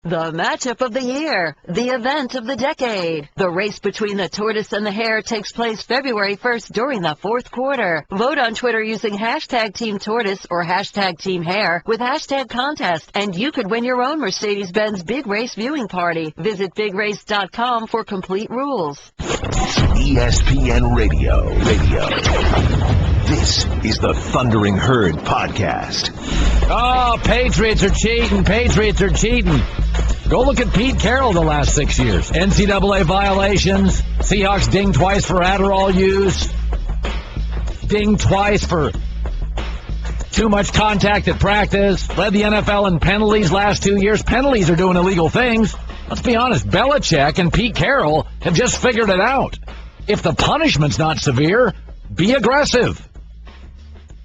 The matchup of the year, the event of the decade. The race between the tortoise and the hare takes place February 1st during the fourth quarter. Vote on Twitter using hashtag Team Tortoise or hashtag Team Hare with hashtag contest, and you could win your own Mercedes-Benz Big Race viewing party. Visit BigRace.com for complete rules. ESPN Radio. This is the Thundering Herd Podcast. Oh, Patriots are cheating. Patriots are cheating. Go look at Pete Carroll the last 6 years. NCAA violations. Seahawks dinged twice for Adderall use. Dinged twice for too much contact at practice. Led the NFL in penalties last 2 years. Penalties are doing illegal things. Let's be honest, Belichick and Pete Carroll have just figured it out. If the punishment's not severe, be aggressive.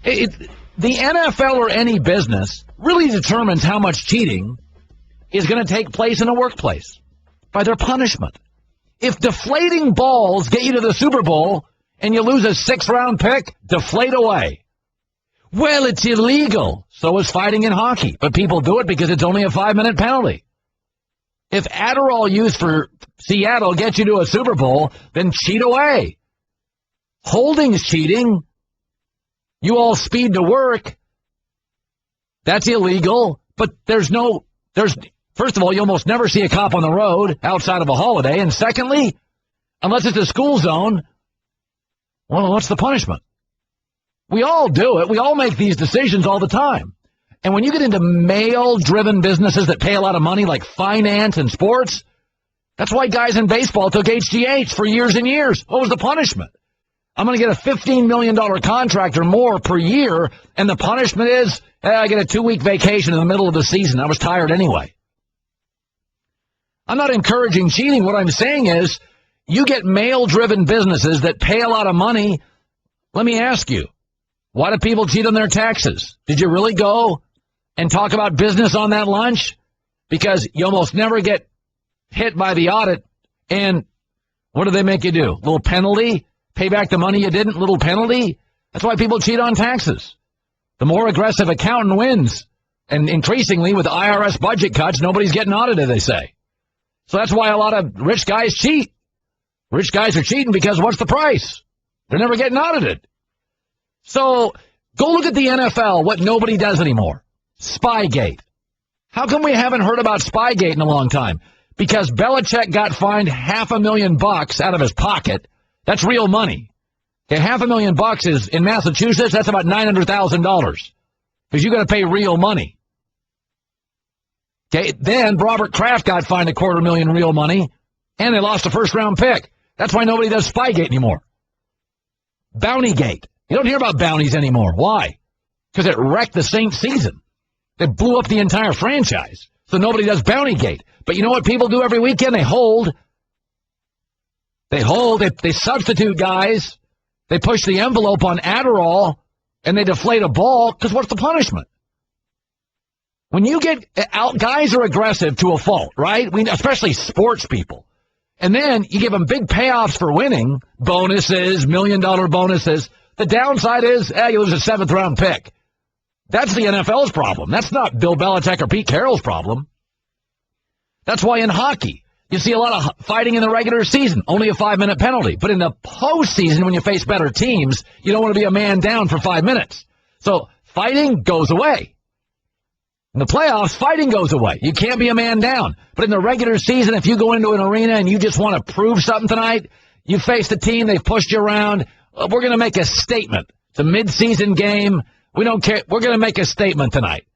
The NFL or any business really determines how much cheating is going to take place in a workplace by their punishment. If deflating balls get you to the Super Bowl and you lose a 6th-round pick, deflate away. Well, it's illegal. So is fighting in hockey. But people do it because it's only a 5-minute penalty. If Adderall used for Seattle gets you to a Super Bowl, then cheat away. Holding's cheating. You all speed to work. That's illegal. But first of all, you almost never see a cop on the road outside of a holiday. And secondly, unless it's a school zone, well, what's the punishment? We all do it. We all make these decisions all the time. And when you get into male-driven businesses that pay a lot of money, like finance and sports, that's why guys in baseball took HGH for years and years. What was the punishment? I'm going to get a $15 million contract or more per year, and the punishment is I get a 2-week vacation in the middle of the season. I was tired anyway. I'm not encouraging cheating. What I'm saying is you get male-driven businesses that pay a lot of money. Let me ask you, why do people cheat on their taxes? Did you really go and talk about business on that lunch? Because you almost never get hit by the audit. And what do they make you do? Little penalty? Pay back the money you didn't? Little penalty? That's why people cheat on taxes. The more aggressive accountant wins. And increasingly, with IRS budget cuts, nobody's getting audited, they say. So that's why a lot of rich guys cheat. Rich guys are cheating because what's the price? They're never getting audited. So go look at the NFL, what nobody does anymore. Spygate. How come we haven't heard about Spygate in a long time? Because Belichick got fined $500,000 out of his pocket. That's real money. Okay, $500,000 is in Massachusetts. That's about $900,000 because you got to pay real money. Okay, then Robert Kraft got fined $250,000 real money, and they lost a 1st-round pick. That's why nobody does Spygate anymore. Bountygate. You don't hear about bounties anymore. Why? Because it wrecked the Saints season. It blew up the entire franchise. So nobody does Bountygate. But you know what people do every weekend? They hold. They substitute guys. They push the envelope on Adderall, and they deflate a ball, because what's the punishment? When you get out, guys are aggressive to a fault, right? Especially sports people. And then you give them big payoffs for winning, bonuses, $1 million bonuses. The downside is, you lose a 7th-round pick. That's the NFL's problem. That's not Bill Belichick or Pete Carroll's problem. That's why in hockey, you see a lot of fighting in the regular season, only a 5-minute penalty. But in the postseason, when you face better teams, you don't want to be a man down for 5 minutes. So fighting goes away. In the playoffs, fighting goes away. You can't be a man down. But in the regular season, if you go into an arena and you just want to prove something tonight, you face the team, they've pushed you around, we're going to make a statement. It's a mid-season game. We don't care. We're going to make a statement tonight.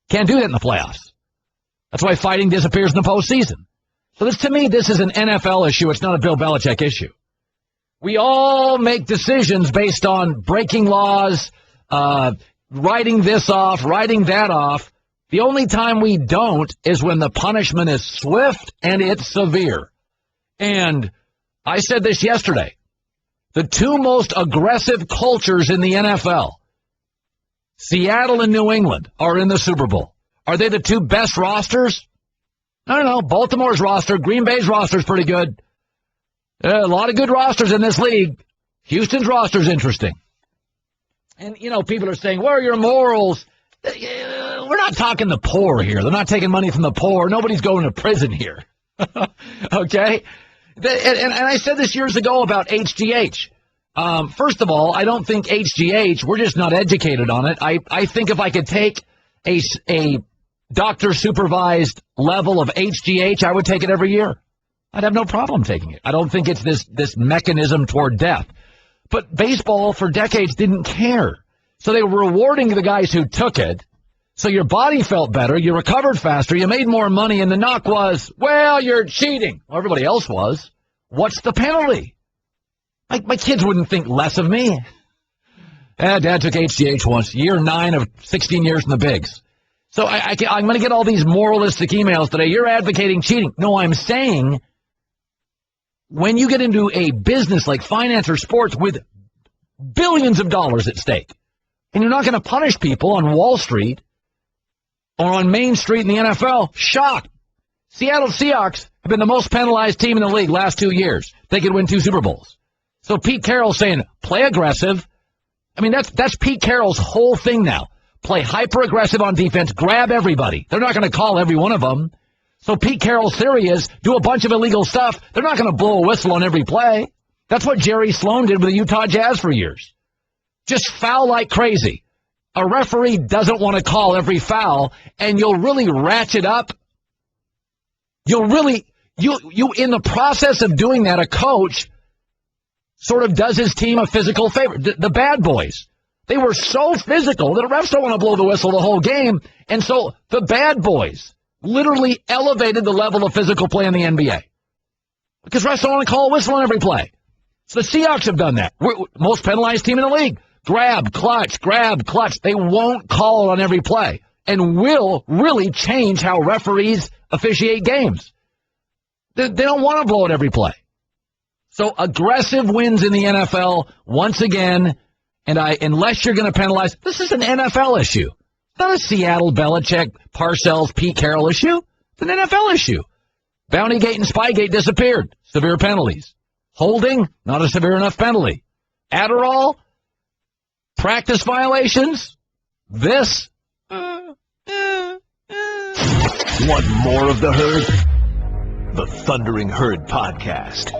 Can't do that in the playoffs. That's why fighting disappears in the postseason. So to me, this is an NFL issue. It's not a Bill Belichick issue. We all make decisions based on breaking laws, writing this off, writing that off. The only time we don't is when the punishment is swift and it's severe. And I said this yesterday. The 2 most aggressive cultures in the NFL, Seattle and New England, are in the Super Bowl. Are they the 2 best rosters? I don't know. Baltimore's roster, Green Bay's roster is pretty good. A lot of good rosters in this league. Houston's roster is interesting. And, people are saying, where are your morals? we're not talking the poor here. They're not taking money from the poor. Nobody's going to prison here. Okay? And I said this years ago about HGH. First of all, I don't think HGH, we're just not educated on it. I think if I could take a doctor-supervised level of HGH, I would take it every year. I'd have no problem taking it. I don't think it's this mechanism toward death. But baseball for decades didn't care. So they were rewarding the guys who took it. So your body felt better, you recovered faster, you made more money, and the knock was, well, you're cheating. Well, everybody else was. What's the penalty? My kids wouldn't think less of me. Dad took HGH once, year 9 of 16 years in the bigs. So I'm going to get all these moralistic emails today. You're advocating cheating. No, I'm saying when you get into a business like finance or sports with billions of dollars at stake, and you're not going to punish people on Wall Street or on Main Street in the NFL, shock. Seattle Seahawks have been the most penalized team in the league last 2 years. They could win 2 Super Bowls. So Pete Carroll saying, play aggressive. I mean, that's Pete Carroll's whole thing now. Play hyper-aggressive on defense, grab everybody. They're not going to call every one of them. So Pete Carroll's theory is do a bunch of illegal stuff. They're not going to blow a whistle on every play. That's what Jerry Sloan did with the Utah Jazz for years. Just foul like crazy. A referee doesn't want to call every foul, and you'll really ratchet up. You'll really, you in the process of doing that, a coach sort of does his team a physical favor. The bad boys, they were so physical that refs don't want to blow the whistle the whole game, and so the bad boys literally elevated the level of physical play in the NBA. Because refs don't want to call a whistle on every play. So the Seahawks have done that. We're most penalized team in the league. Grab, clutch. They won't call it on every play and will really change how referees officiate games. They don't want to blow it every play. So aggressive wins in the NFL once again, and unless you're going to penalize, this is an NFL issue. It's not a Seattle, Belichick, Parcells, Pete Carroll issue. It's an NFL issue. Bountygate and Spygate disappeared. Severe penalties. Holding, not a severe enough penalty. Adderall, practice violations, this. Want more of the Herd? The Thundering Herd Podcast.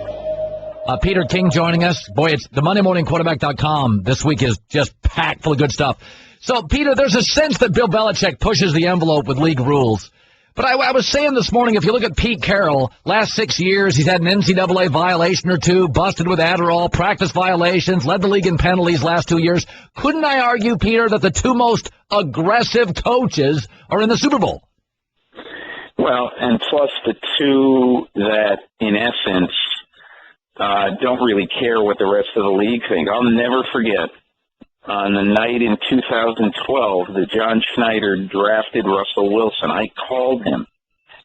Peter King joining us. Boy, it's the MondayMorningQuarterback.com this week is just packed full of good stuff. So, Peter, there's a sense that Bill Belichick pushes the envelope with league rules. But I was saying this morning, if you look at Pete Carroll, last 6 years, he's had an NCAA violation or 2, busted with Adderall, practice violations, led the league in penalties last 2 years. Couldn't I argue, Peter, that the 2 most aggressive coaches are in the Super Bowl? Well, and plus the 2 that, in essence, don't really care what the rest of the league think. I'll never forget on the night in 2012 that John Schneider drafted Russell Wilson. I called him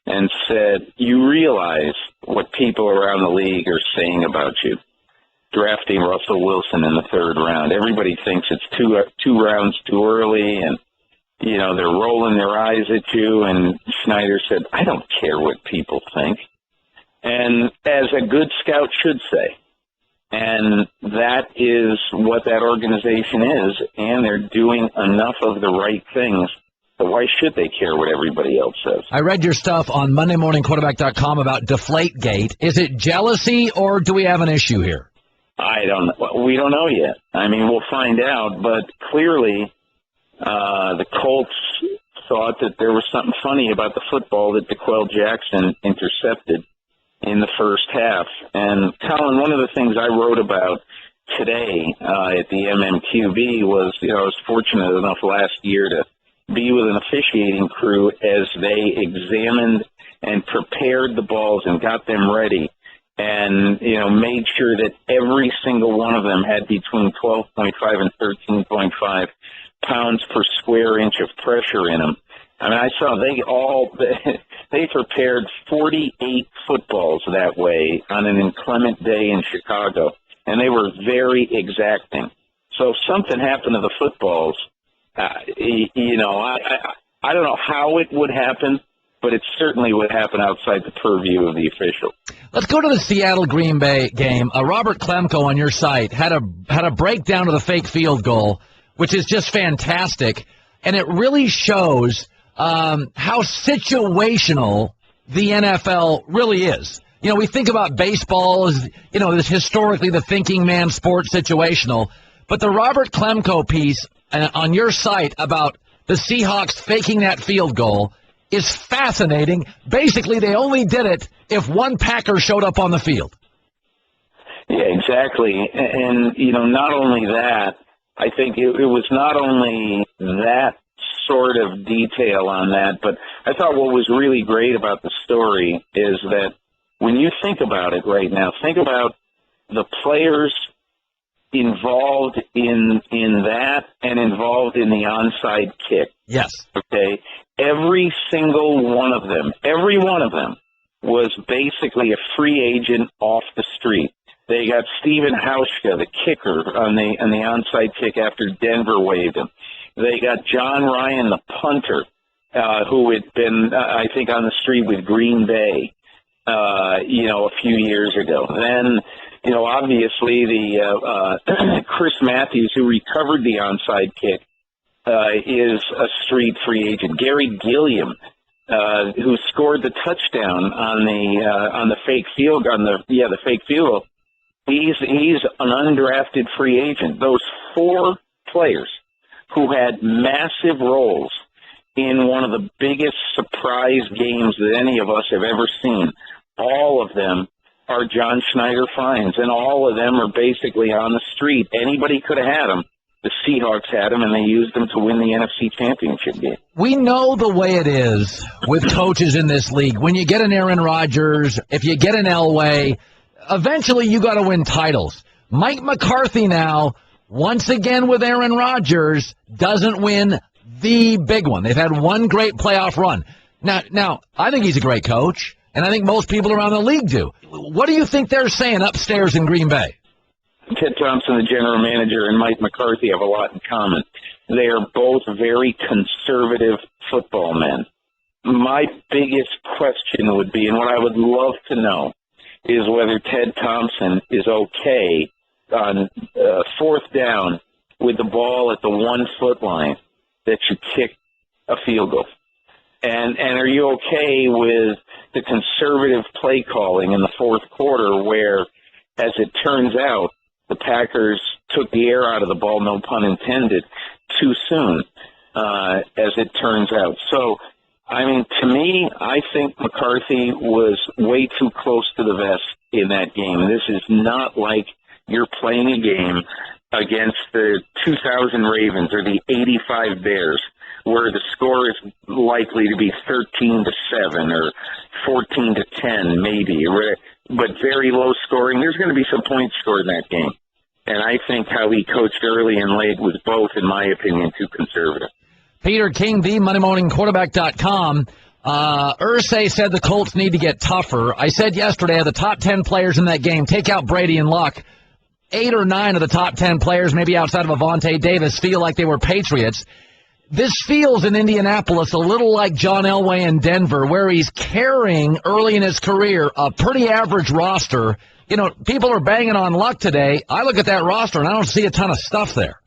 and said, you realize what people around the league are saying about you, drafting Russell Wilson in the 3rd round. Everybody thinks it's two rounds too early, and, you know, they're rolling their eyes at you. And Schneider said, I don't care what people think. And as a good scout should say. And that is what that organization is, and they're doing enough of the right things. So why should they care what everybody else says? I read your stuff on MondayMorningQuarterback.com about Deflategate. Is it jealousy, or do we have an issue here? I don't know. We don't know yet. I mean, we'll find out, but clearly the Colts thought that there was something funny about the football that DeQuell Jackson intercepted in the first half. And, Colin, one of the things I wrote about today at the MMQB was, you know, I was fortunate enough last year to be with an officiating crew as they examined and prepared the balls and got them ready and, you know, made sure that every single one of them had between 12.5 and 13.5 pounds per square inch of pressure in them. I mean, I saw they prepared 48 footballs that way on an inclement day in Chicago, and they were very exacting. So if something happened to the footballs, you know, I don't know how it would happen, but it certainly would happen outside the purview of the official. Let's go to the Seattle-Green Bay game. Robert Klemko on your site had a breakdown of the fake field goal, which is just fantastic, and it really shows how situational the NFL really is. You know, we think about baseball as, you know, this historically the thinking man sport situational, but the Robert Klemko piece on your site about the Seahawks faking that field goal is fascinating. Basically, they only did it if one Packer showed up on the field. Yeah, exactly. And you know, not only that, I think it was not only that sort of detail on that, but I thought what was really great about the story is that when you think about it right now, think about the players involved in that and involved in the onside kick. Yes. Okay? Every single one of them, every one of them was basically a free agent off the street. They got Steven Hauschka, the kicker, on the onside kick after Denver waived him. They got John Ryan, the punter, who had been, I think, on the street with Green Bay, you know, a few years ago. Then, you know, obviously the Chris Matthews, who recovered the onside kick, is a street free agent. Gary Gilliam, who scored the touchdown on the fake field the fake field goal. He's an undrafted free agent. Those four players who had massive roles in one of the biggest surprise games that any of us have ever seen, all of them are John Schneider finds, and all of them are basically on the street. Anybody could have had them. The Seahawks had them, and they used them to win the NFC Championship game. We know the way it is with coaches in this league. When you get an Aaron Rodgers, if you get an Elway, eventually you got to win titles. Mike McCarthy now, once again with Aaron Rodgers, doesn't win the big one. They've had one great playoff run. Now, I think he's a great coach, and I think most people around the league do. What do you think they're saying upstairs in Green Bay? Ted Thompson, the general manager, and Mike McCarthy have a lot in common. They are both very conservative football men. My biggest question would be, and what I would love to know, is whether Ted Thompson is okay on fourth down with the ball at the 1 foot line that you kick a field goal. And are you okay with the conservative play calling in the fourth quarter where, as it turns out, the Packers took the air out of the ball, no pun intended, too soon, as it turns out. So, I mean, to me, I think McCarthy was way too close to the vest in that game. This is not like you're playing a game against the 2000 Ravens or the 85 Bears, where the score is likely to be 13-7 or 14-10 maybe, but very low scoring. There's going to be some points scored in that game. And I think how he coached early and late was both, in my opinion, too conservative. Peter King, TheMoneyMorningQuarterback.com. Irsay said the Colts need to get tougher. I said yesterday, of the top 10 players in that game, take out Brady and Luck, 8 or 9 of the top 10 players, maybe outside of Avonte Davis, feel like they were Patriots. This feels in Indianapolis a little like John Elway in Denver, where he's carrying early in his career a pretty average roster. You know, people are banging on Luck today. I look at that roster, and I don't see a ton of stuff there.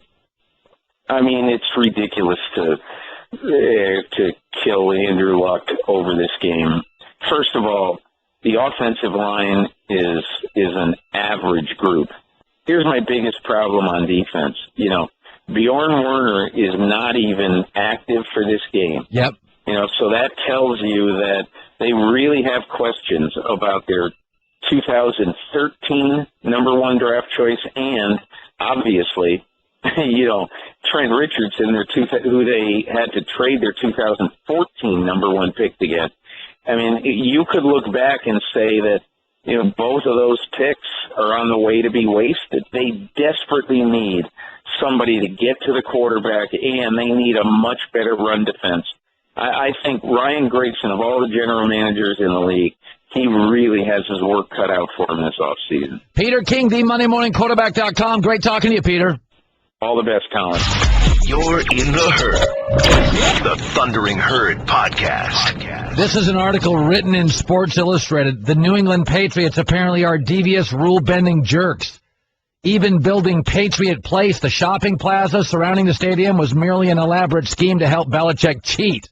I mean, it's ridiculous to kill Andrew Luck over this game. First of all, the offensive line is an average group. Here's my biggest problem on defense. You know, Bjorn Werner is not even active for this game. Yep. You know, so that tells you that they really have questions about their 2013 number 1 draft choice and, obviously, you know, Trent Richardson, who they had to trade their 2014 number 1 pick to get. I mean, you could look back and say that, you know, both of those picks are on the way to be wasted. They desperately need somebody to get to the quarterback, and they need a much better run defense. I think Ryan Grigson, of all the general managers in the league, he really has his work cut out for him this offseason. Peter King, TheMoneyMorningQuarterback.com. Great talking to you, Peter. All the best, Colin. You're in the herd. The Thundering Herd Podcast. This is an article written in Sports Illustrated. The New England Patriots apparently are devious, rule-bending jerks. Even building Patriot Place, the shopping plaza surrounding the stadium, was merely an elaborate scheme to help Belichick cheat.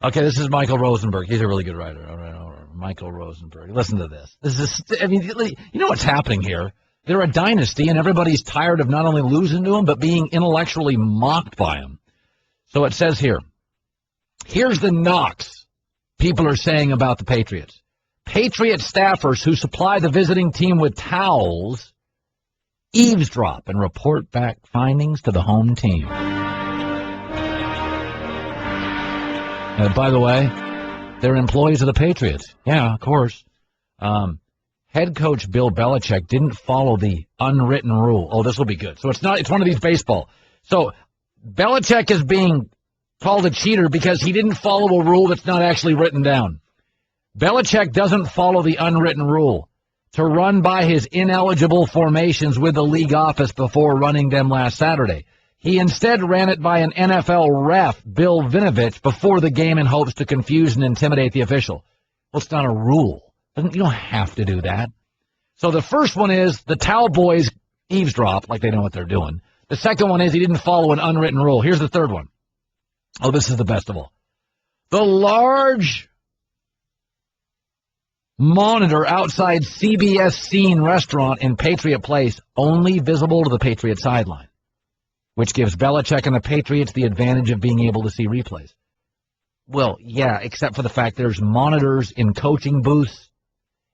Okay, this is Michael Rosenberg. He's a really good writer. All right. Michael Rosenberg. Listen to this. You know what's happening here? They're a dynasty, and everybody's tired of not only losing to them, but being intellectually mocked by them. So it says here, here's the knocks people are saying about the Patriots. Patriot staffers who supply the visiting team with towels eavesdrop and report back findings to the home team. By the way, they're employees of the Patriots. Yeah, of course. Head coach Bill Belichick didn't follow the unwritten rule. Oh, this will be good. So it's one of these baseball. So Belichick is being called a cheater because he didn't follow a rule that's not actually written down. Belichick doesn't follow the unwritten rule to run by his ineligible formations with the league office before running them last Saturday. He instead ran it by an NFL ref, Bill Vinovich, before the game in hopes to confuse and intimidate the official. Well, it's not a rule. You don't have to do that. So the first one is the towel boys eavesdrop like they know what they're doing. The second one is he didn't follow an unwritten rule. Here's the third one. Oh, this is the best of all. The large monitor outside CBS Scene restaurant in Patriot Place only visible to the Patriot sideline, which gives Belichick and the Patriots the advantage of being able to see replays. Well, yeah, except for the fact there's monitors in coaching booths,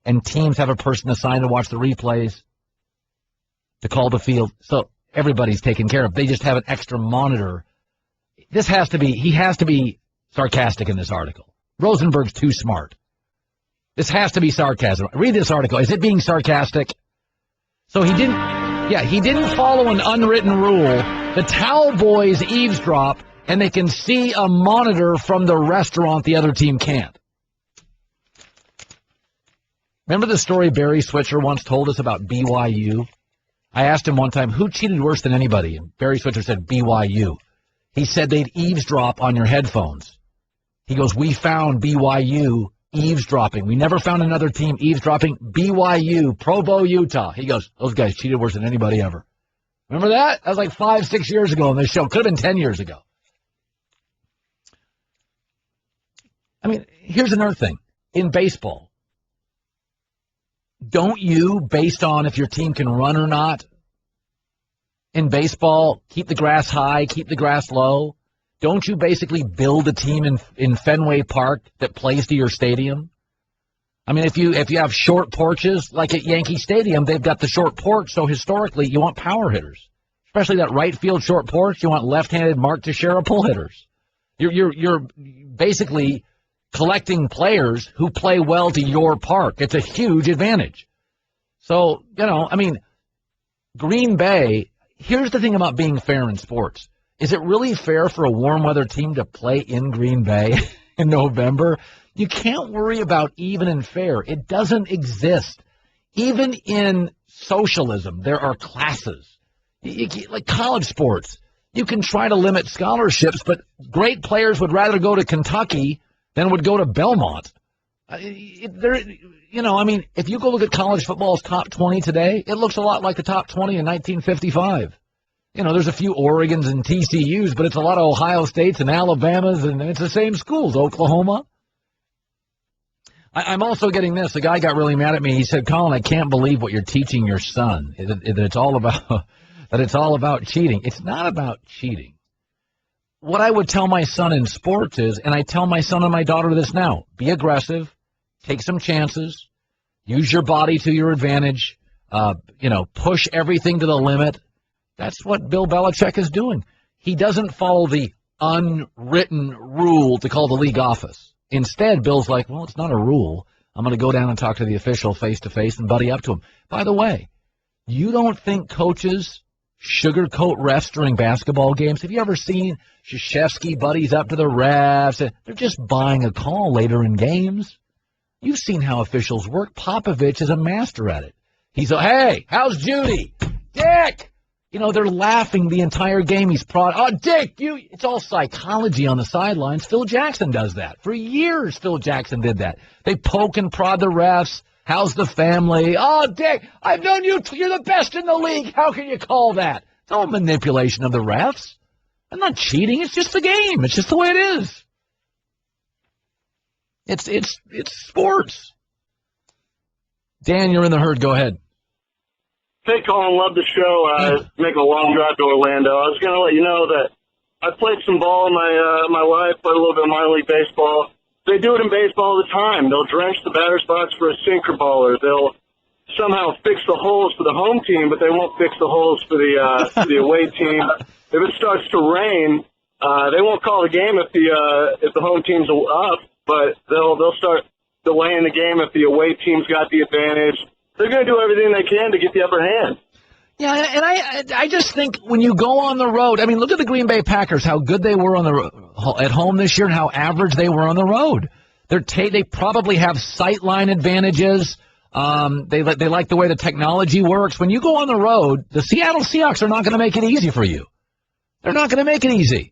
and teams have a person assigned to watch the replays to call the field. So everybody's taken care of. They just have an extra monitor. He has to be sarcastic in this article. Rosenberg's too smart. This has to be sarcasm. Read this article. Is it being sarcastic? So he didn't follow an unwritten rule. The towel boys eavesdrop, and they can see a monitor from the restaurant the other team can't. Remember the story Barry Switzer once told us about BYU? I asked him one time, who cheated worse than anybody? And Barry Switzer said BYU. He said they'd eavesdrop on your headphones. He goes, we found BYU eavesdropping. We never found another team eavesdropping. BYU, Provo, Utah. He goes, those guys cheated worse than anybody ever. Remember that? That was like 5-6 years ago on this show. Could have been 10 years ago. I mean, here's another thing. In baseball, don't you, based on if your team can run or not, in baseball, keep the grass high, keep the grass low? Don't you basically build a team in Fenway Park that plays to your stadium? I mean, if you have short porches, like at Yankee Stadium, they've got the short porch, so historically you want power hitters. Especially that right field short porch, you want left-handed Mark Teixeira pull hitters. You're basically collecting players who play well to your park. It's a huge advantage. So, Green Bay, here's the thing about being fair in sports. Is it really fair for a warm weather team to play in Green Bay in November? You can't worry about even and fair. It doesn't exist. Even in socialism, there are classes. Like college sports, you can try to limit scholarships, but great players would rather go to Kentucky than would go to Belmont. If you go look at college football's top 20 today, it looks a lot like the top 20 in 1955. There's a few Oregons and TCUs, but it's a lot of Ohio States and Alabamas, and it's the same schools, Oklahoma. I'm also getting this. The guy got really mad at me. He said, Colin, I can't believe what you're teaching your son, that it's all about cheating. It's not about cheating. What I would tell my son in sports is, and I tell my son and my daughter this now, be aggressive, take some chances, use your body to your advantage, push everything to the limit. That's what Bill Belichick is doing. He doesn't follow the unwritten rule to call the league office. Instead, Bill's like, well, it's not a rule. I'm going to go down and talk to the official face-to-face and buddy up to him. By the way, you don't think coaches sugarcoat refs during basketball games? Have you ever seen Krzyzewski buddies up to the refs? They're just buying a call later in games. You've seen how officials work. Popovich is a master at it. He's like, hey, how's Judy? Dick! They're laughing the entire game. He's oh, Dick, it's all psychology on the sidelines. Phil Jackson does that. For years, Phil Jackson did that. They poke and prod the refs. How's the family? Oh, Dick, I've known you. You're the best in the league. How can you call that? It's all manipulation of the refs. I'm not cheating. It's just the game. It's just the way it is. It's sports. Dan, you're in the herd. Go ahead. Hey, Colin, love the show. Making a long drive to Orlando. I was going to let you know that I played some ball in my life, played a little bit of minor league baseball. They do it in baseball all the time. They'll drench the batter's box for a sinker baller. They'll somehow fix the holes for the home team, but they won't fix the holes for the away team. If it starts to rain, they won't call the game if the home team's up, but they'll start delaying the game if the away team's got the advantage. They're going to do everything they can to get the upper hand. Yeah, and I just think when you go on the road, I mean, look at the Green Bay Packers, how good they were at home this year and how average they were on the road. They probably have sightline advantages. They like the way the technology works. When you go on the road, the Seattle Seahawks are not going to make it easy for you. They're not going to make it easy.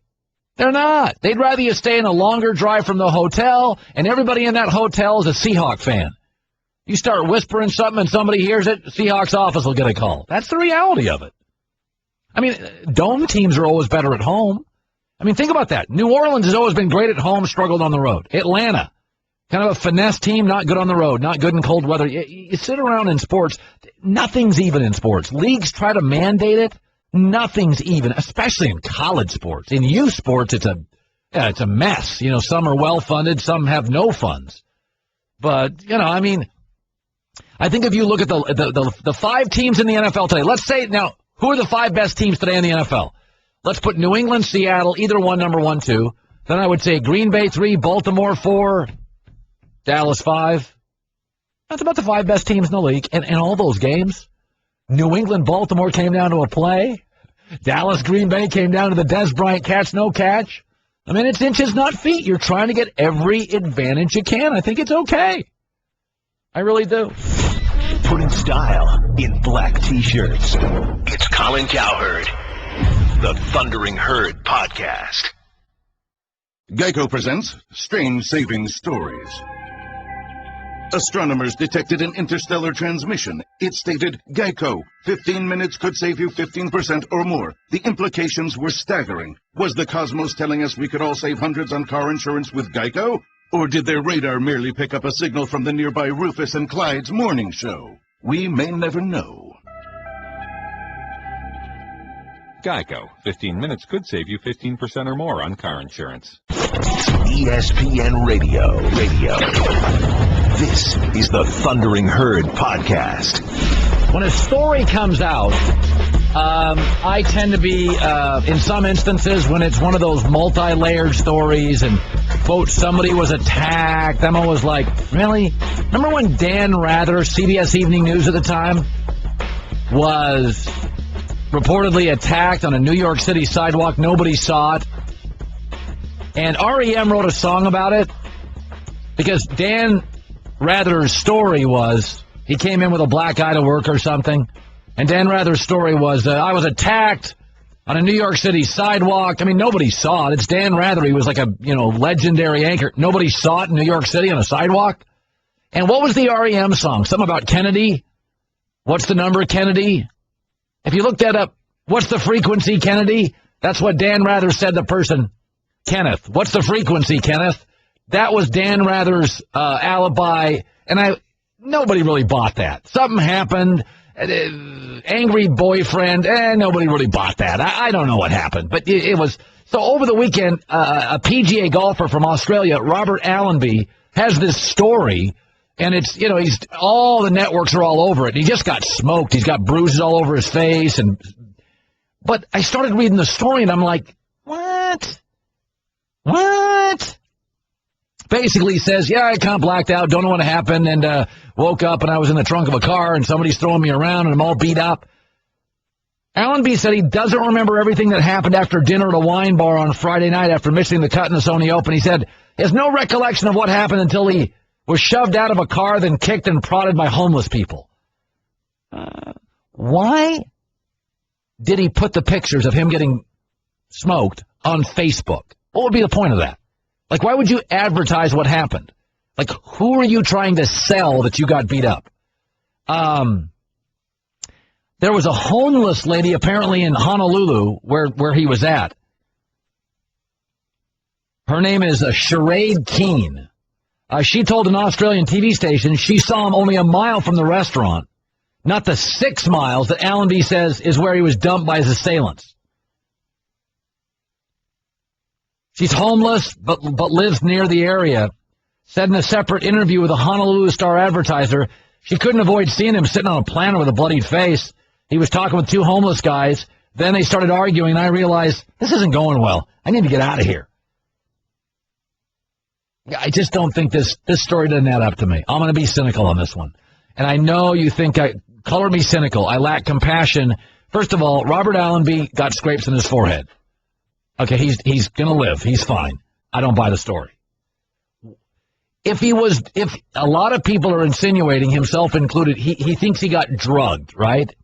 They're not. They'd rather you stay in a longer drive from the hotel, and everybody in that hotel is a Seahawk fan. You start whispering something and somebody hears it, Seahawks office will get a call. That's the reality of it. I mean, dome teams are always better at home. I mean, think about that. New Orleans has always been great at home, struggled on the road. Atlanta, kind of a finesse team, not good on the road, not good in cold weather. You sit around in sports, nothing's even in sports. Leagues try to mandate it. Nothing's even, especially in college sports. In youth sports, it's a mess. You know, some are well-funded, some have no funds. But, you know, I mean, I think if you look at the 5 teams in the NFL today, let's say now, who are the 5 best teams today in the NFL? Let's put New England, Seattle, either one, number 1, 2. Then I would say Green Bay 3, Baltimore 4, Dallas 5. That's about the 5 best teams in the league. And all those games, New England, Baltimore came down to a play. Dallas, Green Bay came down to the Des Bryant catch, no catch. I mean, it's inches, not feet. You're trying to get every advantage you can. I think it's okay. I really do. Putting style in black T-shirts. It's Colin Cowherd, the Thundering Herd Podcast. Geico presents Strange Saving Stories. Astronomers detected an interstellar transmission. It stated, Geico, 15 minutes could save you 15% or more. The implications were staggering. Was the cosmos telling us we could all save hundreds on car insurance with Geico? Or did their radar merely pick up a signal from the nearby Rufus and Clyde's morning show? We may never know. Geico. 15 minutes could save you 15% or more on car insurance. ESPN Radio. This is the Thundering Herd Podcast. When a story comes out, I tend to be, in some instances, when it's one of those multi-layered stories and, quote, somebody was attacked, I'm always like, really? Remember when Dan Rather, CBS Evening News at the time, was reportedly attacked on a New York City sidewalk? Nobody saw it. And REM wrote a song about it because Dan Rather's story was he came in with a black eye to work or something. And Dan Rather's story was, I was attacked on a New York City sidewalk. I mean, nobody saw it. It's Dan Rather. He was like a, legendary anchor. Nobody saw it in New York City on a sidewalk. And what was the REM song? Something about Kennedy? What's the number, Kennedy? If you look that up, what's the frequency, Kennedy? That's what Dan Rather said to the person. Kenneth, what's the frequency, Kenneth? That was Dan Rather's alibi, and nobody really bought that. Something happened, angry boyfriend, nobody really bought that. I don't know what happened, but it was. So over the weekend, a PGA golfer from Australia, Robert Allenby, has this story, and it's, all the networks are all over it. He just got smoked. He's got bruises all over his face, but I started reading the story, and I'm like, what? Basically he says, I kind of blacked out, don't know what happened, and woke up and I was in the trunk of a car and somebody's throwing me around and I'm all beat up. Allenby said he doesn't remember everything that happened after dinner at a wine bar on Friday night after missing the cut in the Sony Open. He said he has no recollection of what happened until he was shoved out of a car, then kicked and prodded by homeless people. Why did he put the pictures of him getting smoked on Facebook? What would be the point of that? Like, why would you advertise what happened? Like, who are you trying to sell that you got beat up? There was a homeless lady apparently in Honolulu where he was at. Her name is Sherade Keene. She told an Australian TV station she saw him only a mile from the restaurant, not the 6 miles that Allenby says is where he was dumped by his assailants. She's homeless, but lives near the area. Said in a separate interview with a Honolulu Star advertiser, she couldn't avoid seeing him sitting on a planet with a bloodied face. He was talking with 2 homeless guys. Then they started arguing, and I realized, this isn't going well. I need to get out of here. I just don't think this story doesn't add up to me. I'm going to be cynical on this one. And I know you think color me cynical. I lack compassion. First of all, Robert Allenby got scrapes in his forehead. Okay, he's going to live. He's fine. I don't buy the story. If a lot of people are insinuating, himself included, he thinks he got drugged, right?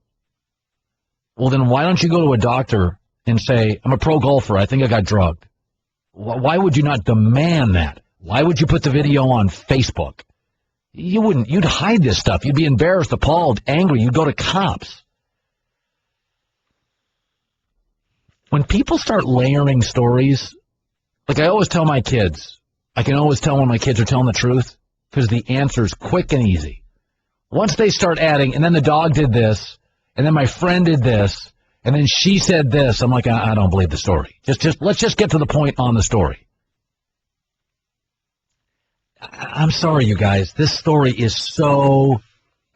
Well, then why don't you go to a doctor and say, I'm a pro golfer, I think I got drugged? Why would you not demand that? Why would you put the video on Facebook? You wouldn't. You'd hide this stuff. You'd be embarrassed, appalled, angry. You'd go to cops. When people start layering stories, like I always tell my kids, I can always tell when my kids are telling the truth because the answer's quick and easy. Once they start adding, and then the dog did this, and then my friend did this, and then she said this, I'm like, I don't believe the story. Let's just get to the point on the story. I'm sorry, you guys. This story is so,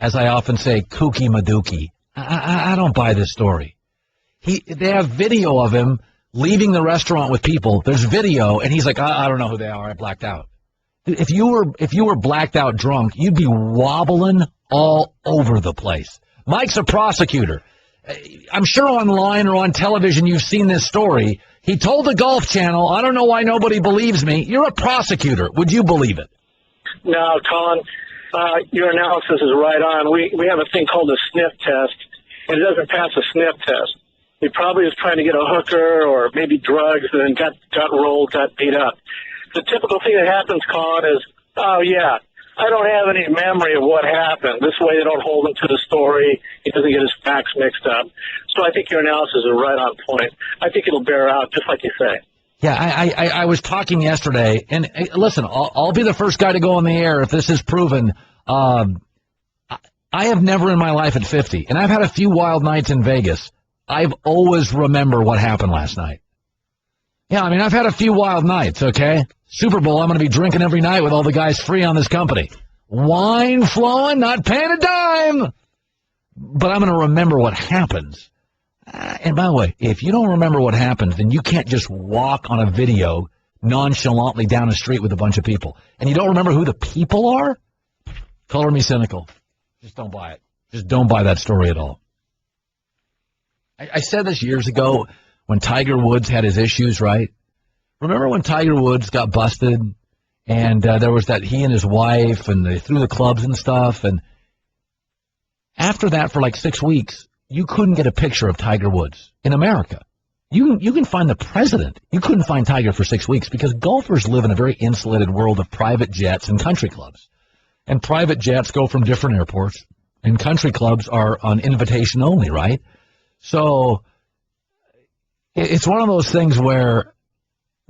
as I often say, kooky madooky. I don't buy this story. They have video of him leaving the restaurant with people. There's video, and he's like, I don't know who they are. I blacked out. If you were blacked out drunk, you'd be wobbling all over the place. Mike's a prosecutor. I'm sure online or on television you've seen this story. He told the Golf Channel, I don't know why nobody believes me. You're a prosecutor. Would you believe it? No, Colin, your analysis is right on. We have a thing called a sniff test, and it doesn't pass a sniff test. He probably was trying to get a hooker or maybe drugs and then got rolled, got beat up. The typical thing that happens, Colin, is, oh, yeah, I don't have any memory of what happened. This way they don't hold him to the story. He doesn't get his facts mixed up. So I think your analysis is right on point. I think it'll bear out, just like you say. Yeah, I was talking yesterday, and listen, I'll be the first guy to go on the air if this is proven. I have never in my life at 50, and I've had a few wild nights in Vegas. I've always remember what happened last night. Yeah, I mean, I've had a few wild nights, okay? Super Bowl, I'm going to be drinking every night with all the guys free on this company. Wine flowing, not paying a dime. But I'm going to remember what happens. And by the way, if you don't remember what happens, then you can't just walk on a video nonchalantly down the street with a bunch of people. And you don't remember who the people are? Color me cynical. Just don't buy it. Just don't buy that story at all. I said this years ago when Tiger Woods had his issues, right? Remember when Tiger Woods got busted and there was that he and his wife and they threw the clubs and stuff. And after that, for like 6 weeks, you couldn't get a picture of Tiger Woods in America. You can find the president. You couldn't find Tiger for 6 weeks because golfers live in a very insulated world of private jets and country clubs. And private jets go from different airports, and country clubs are on invitation only, right? So it's one of those things where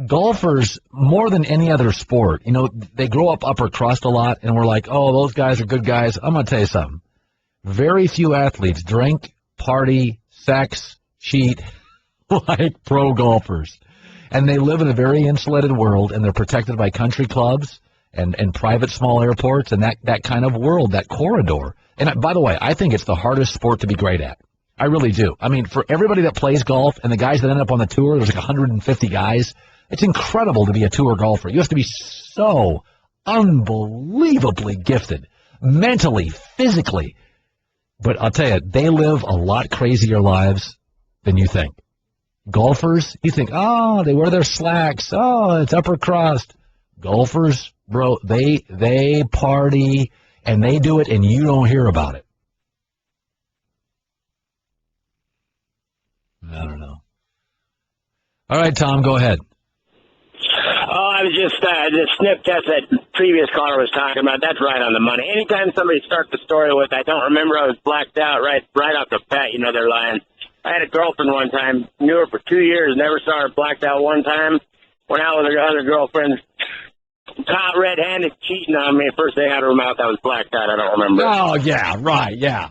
golfers, more than any other sport, you know, they grow up upper crust a lot, and we're like, oh, those guys are good guys. I'm going to tell you something. Very few athletes drink, party, sex, cheat like pro golfers. And they live in a very insulated world, and they're protected by country clubs and private small airports and that kind of world, that corridor. And by the way, I think it's the hardest sport to be great at. I really do. I mean, for everybody that plays golf and the guys that end up on the tour, there's like 150 guys. It's incredible to be a tour golfer. You have to be so unbelievably gifted, mentally, physically. But I'll tell you, they live a lot crazier lives than you think. Golfers, you think, oh, they wear their slacks. Oh, it's upper crust. Golfers, bro, they party and they do it and you don't hear about it. I don't know. All right, Tom, go ahead. Oh, I was just the sniff test that previous caller was talking about. That's right on the money. Anytime somebody starts the story with, I don't remember, I was blacked out right off the bat, you know they're lying. I had a girlfriend one time, knew her for 2 years, never saw her blacked out one time. Went out with her other girlfriends, caught red-handed cheating on me. First thing out of her mouth, I was blacked out. I don't remember. Oh, yeah, right, yeah.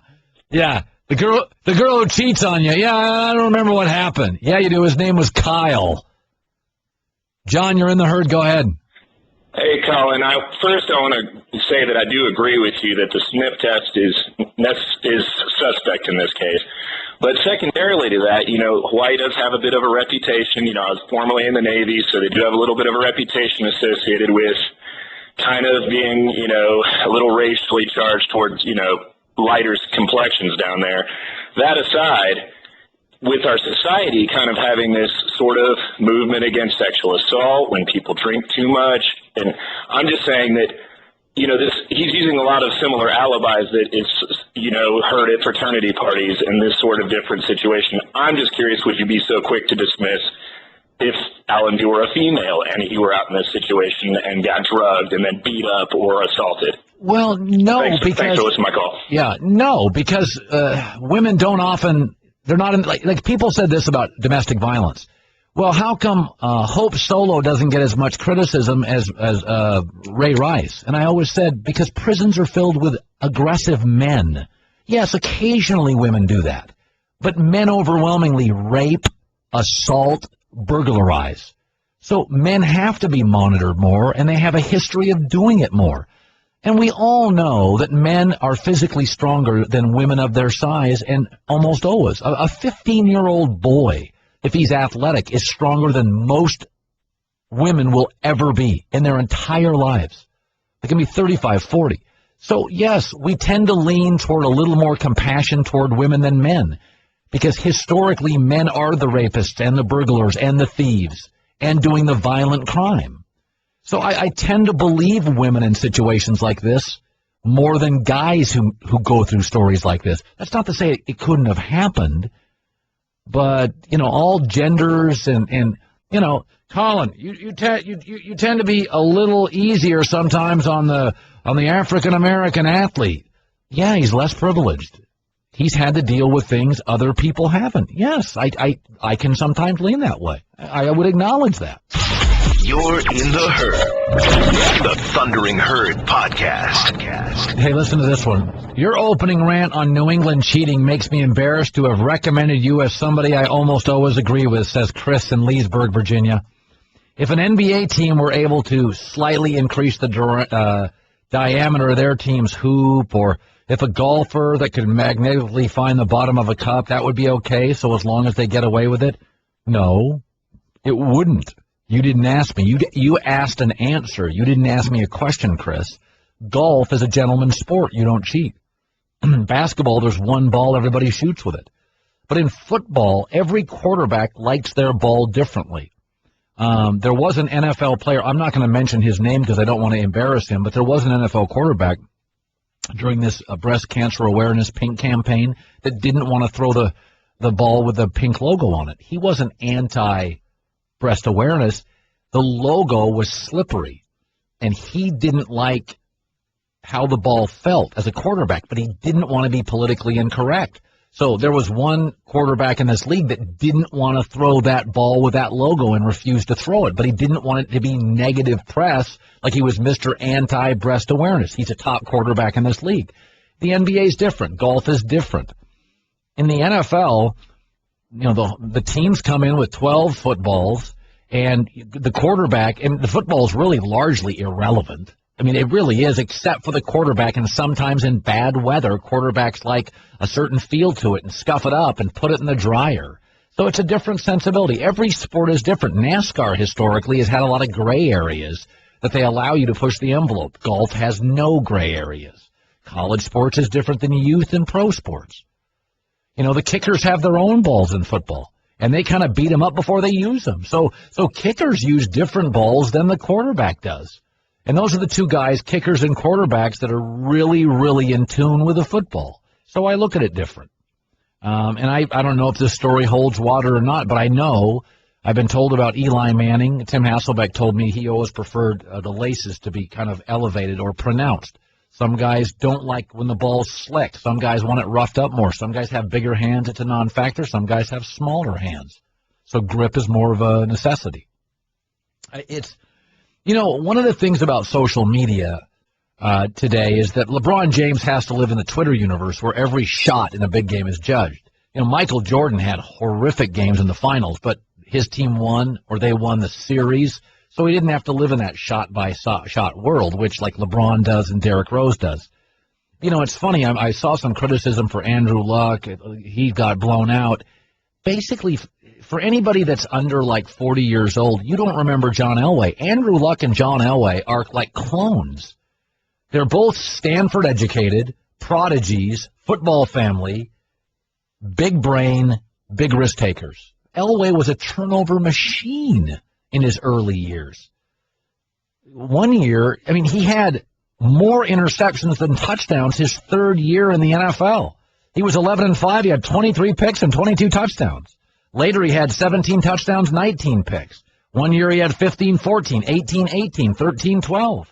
Yeah, the girl who cheats on you. Yeah, I don't remember what happened. Yeah, you do. His name was Kyle. John, you're in the herd. Go ahead. Hey, Colin. First, I want to say that I do agree with you that the sniff test is suspect in this case. But secondarily to that, Hawaii does have a bit of a reputation. I was formerly in the Navy, so they do have a little bit of a reputation associated with kind of being, a little racially charged towards, lighter complexions down there. That aside, with our society kind of having this sort of movement against sexual assault when people drink too much, and I'm just saying that, he's using a lot of similar alibis that is, heard at fraternity parties in this sort of different situation. I'm just curious, would you be so quick to dismiss if, Alan, you were a female and you were out in this situation and got drugged and then beat up or assaulted? Well, no, Thanks for listening to my call. Yeah, no, because women don't often, they're not in, like people said this about domestic violence. Well, how come Hope Solo doesn't get as much criticism as Ray Rice? And I always said, because prisons are filled with aggressive men. Yes, occasionally women do that. But men overwhelmingly rape, assault, burglarize. So men have to be monitored more, and they have a history of doing it more. And we all know that men are physically stronger than women of their size, and almost always. A 15-year-old boy, if he's athletic, is stronger than most women will ever be in their entire lives. They can be 35, 40. So, yes, we tend to lean toward a little more compassion toward women than men, because historically men are the rapists and the burglars and the thieves and doing the violent crime. So I tend to believe women in situations like this more than guys who go through stories like this. That's not to say it couldn't have happened, but, all genders and Colin, you tend to be a little easier sometimes on the African-American athlete. Yeah, he's less privileged. He's had to deal with things other people haven't. Yes, I can sometimes lean that way. I would acknowledge that. You're in the herd. The Thundering Herd Podcast. Hey, listen to this one. Your opening rant on New England cheating makes me embarrassed to have recommended you as somebody I almost always agree with, says Chris in Leesburg, Virginia. If an NBA team were able to slightly increase the diameter of their team's hoop, or if a golfer that could magnetically find the bottom of a cup, that would be okay, so as long as they get away with it? No, it wouldn't. You didn't ask me. You asked an answer. You didn't ask me a question, Chris. Golf is a gentleman's sport. You don't cheat. Basketball, there's one ball, everybody shoots with it. But in football, every quarterback likes their ball differently. There was an NFL player, I'm not going to mention his name because I don't want to embarrass him, but there was an NFL quarterback during this breast cancer awareness pink campaign that didn't want to throw the ball with the pink logo on it. He wasn't anti-breast awareness. The logo was slippery, and he didn't like how the ball felt as a quarterback, but he didn't want to be politically incorrect. So there was one quarterback in this league that didn't want to throw that ball with that logo and refused to throw it, but he didn't want it to be negative press like he was Mr. Anti-Breast Awareness. He's a top quarterback in this league. The NBA is different. Golf is different. In the NFL, the teams come in with 12 footballs, and the quarterback, and the football is really largely irrelevant. I mean, it really is, except for the quarterback, and sometimes in bad weather, quarterbacks like a certain feel to it and scuff it up and put it in the dryer. So it's a different sensibility. Every sport is different. NASCAR historically has had a lot of gray areas that they allow you to push the envelope. Golf has no gray areas. College sports is different than youth and pro sports. The kickers have their own balls in football, and they kind of beat them up before they use them. So kickers use different balls than the quarterback does. And those are the two guys, kickers and quarterbacks, that are really, really in tune with the football. So I look at it different. And I don't know if this story holds water or not, but I know I've been told about Eli Manning. Tim Hasselbeck told me he always preferred the laces to be kind of elevated or pronounced. Some guys don't like when the ball's slick. Some guys want it roughed up more. Some guys have bigger hands. It's a non-factor. Some guys have smaller hands. So grip is more of a necessity. You know, one of the things about social media today is that LeBron James has to live in the Twitter universe where every shot in a big game is judged. You know, Michael Jordan had horrific games in the finals, but his team won, or they won the series, so he didn't have to live in that shot-by-shot world, which like LeBron does and Derrick Rose does. You know, it's funny, I saw some criticism for Andrew Luck. He got blown out. Basically, for anybody that's under like 40 years old, you don't remember John Elway. Andrew Luck and John Elway are like clones. They're both Stanford-educated, prodigies, football family, big brain, big risk takers. Elway was a turnover machine in his early years. One year, I mean, he had more interceptions than touchdowns his third year in the NFL. He was 11-5. He had 23 picks and 22 touchdowns. Later, he had 17 touchdowns, 19 picks. One year, he had 15-14, 18-18, 13-12.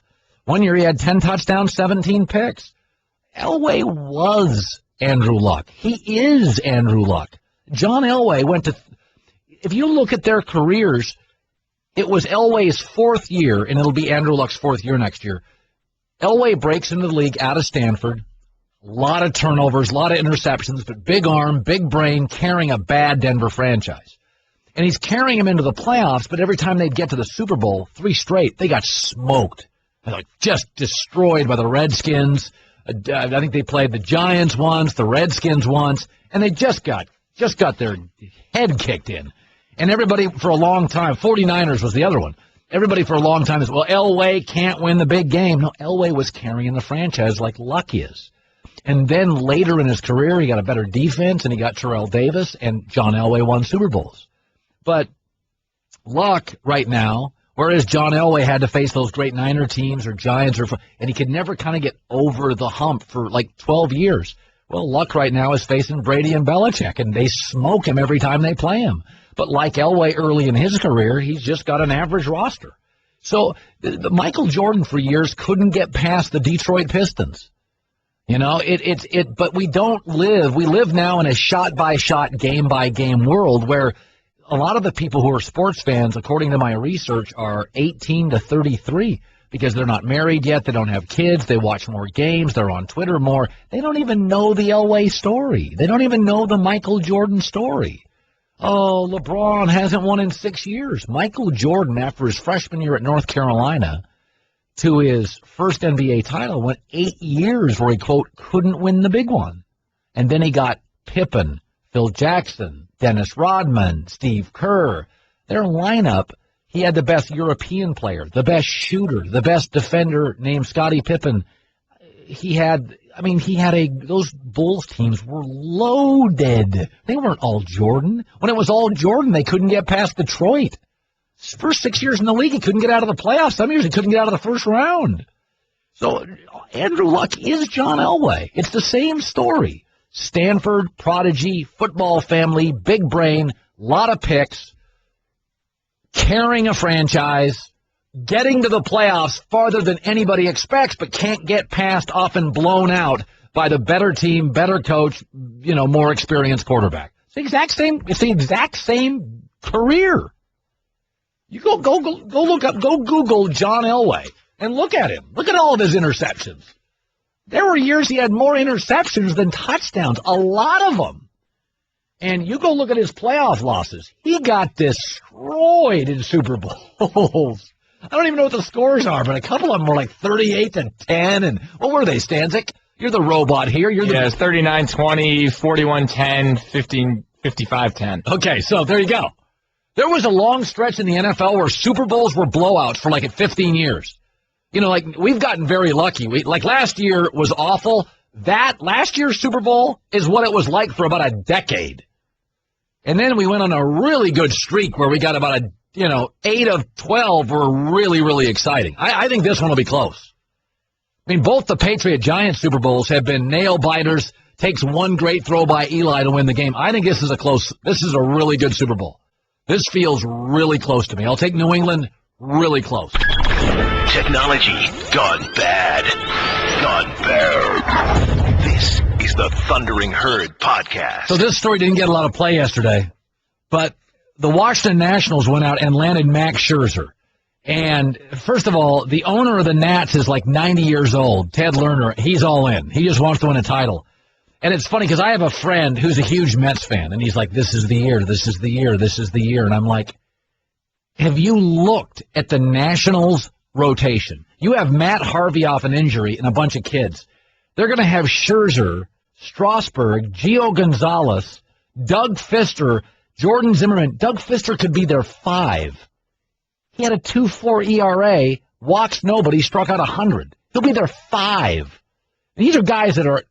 One year, he had 10 touchdowns, 17 picks. Elway was Andrew Luck. He is Andrew Luck. John Elway went to, if you look at their careers, it was Elway's fourth year, and it'll be Andrew Luck's fourth year next year. Elway breaks into the league out of Stanford. A lot of turnovers, a lot of interceptions, but big arm, big brain, carrying a bad Denver franchise. And he's carrying them into the playoffs, but every time they'd get to the Super Bowl, 3 straight, they got smoked. Like just destroyed by the Redskins. I think they played the Giants once, the Redskins once, and they just got their head kicked in. And everybody for a long time, 49ers was the other one. Everybody for a long time is, well, Elway can't win the big game. No, Elway was carrying the franchise like Luck is. And then later in his career, he got a better defense, and he got Terrell Davis, and John Elway won Super Bowls. But Luck right now, whereas John Elway had to face those great Niner teams or Giants, and he could never kind of get over the hump for like 12 years. Well, Luck right now is facing Brady and Belichick, and they smoke him every time they play him. But like Elway early in his career, he's just got an average roster. So Michael Jordan for years couldn't get past the Detroit Pistons. You know, but we live now in a shot-by-shot, game-by-game world where a lot of the people who are sports fans, according to my research, are 18 to 33 because they're not married yet, they don't have kids, they watch more games, they're on Twitter more. They don't even know the Elway story. They don't even know the Michael Jordan story. Oh, LeBron hasn't won in 6 years. Michael Jordan, after his freshman year at North Carolina, to his first NBA title, went 8 years where he, quote, couldn't win the big one. And then he got Pippen, Phil Jackson, Dennis Rodman, Steve Kerr. Their lineup, he had the best European player, the best shooter, the best defender named Scottie Pippen. Those Bulls teams were loaded. They weren't all Jordan. When it was all Jordan, they couldn't get past Detroit. First 6 years in the league, he couldn't get out of the playoffs. Some years he couldn't get out of the first round. So Andrew Luck is John Elway. It's the same story. Stanford, prodigy, football family, big brain, lot of picks, carrying a franchise, getting to the playoffs farther than anybody expects, but can't get past, often blown out by the better team, better coach, more experienced quarterback. It's the exact same career. You go Google John Elway and look at him. Look at all of his interceptions. There were years he had more interceptions than touchdowns, a lot of them. And you go look at his playoff losses. He got destroyed in Super Bowls. I don't even know what the scores are, but a couple of them were like 38-10. And what were they, Stanzik? You're the robot here. It's 39-20, 41-10, 55-10. Okay, so there you go. There was a long stretch in the NFL where Super Bowls were blowouts for 15 years. We've gotten very lucky. Last year was awful. That last year's Super Bowl is what it was like for about a decade. And then we went on a really good streak where we got about 8 of 12 were really, really exciting. I think this one will be close. I mean, both the Patriot-Giants Super Bowls have been nail-biters, takes one great throw by Eli to win the game. I think this is a really good Super Bowl. This feels really close to me. I'll take New England really close. Technology gone bad. Gone bad. This is the Thundering Herd podcast. So this story didn't get a lot of play yesterday, but the Washington Nationals went out and landed Max Scherzer. And first of all, the owner of the Nats is like 90 years old, Ted Lerner. He's all in. He just wants to win a title. And it's funny because I have a friend who's a huge Mets fan, and he's like, this is the year, this is the year, this is the year. And I'm like, have you looked at the Nationals rotation? You have Matt Harvey off an injury and a bunch of kids. They're going to have Scherzer, Strasburg, Gio Gonzalez, Doug Fister, Jordan Zimmerman. Doug Fister could be their 5. He had a 2.4 ERA, walks nobody, struck out 100. He'll be their 5. And these are guys that are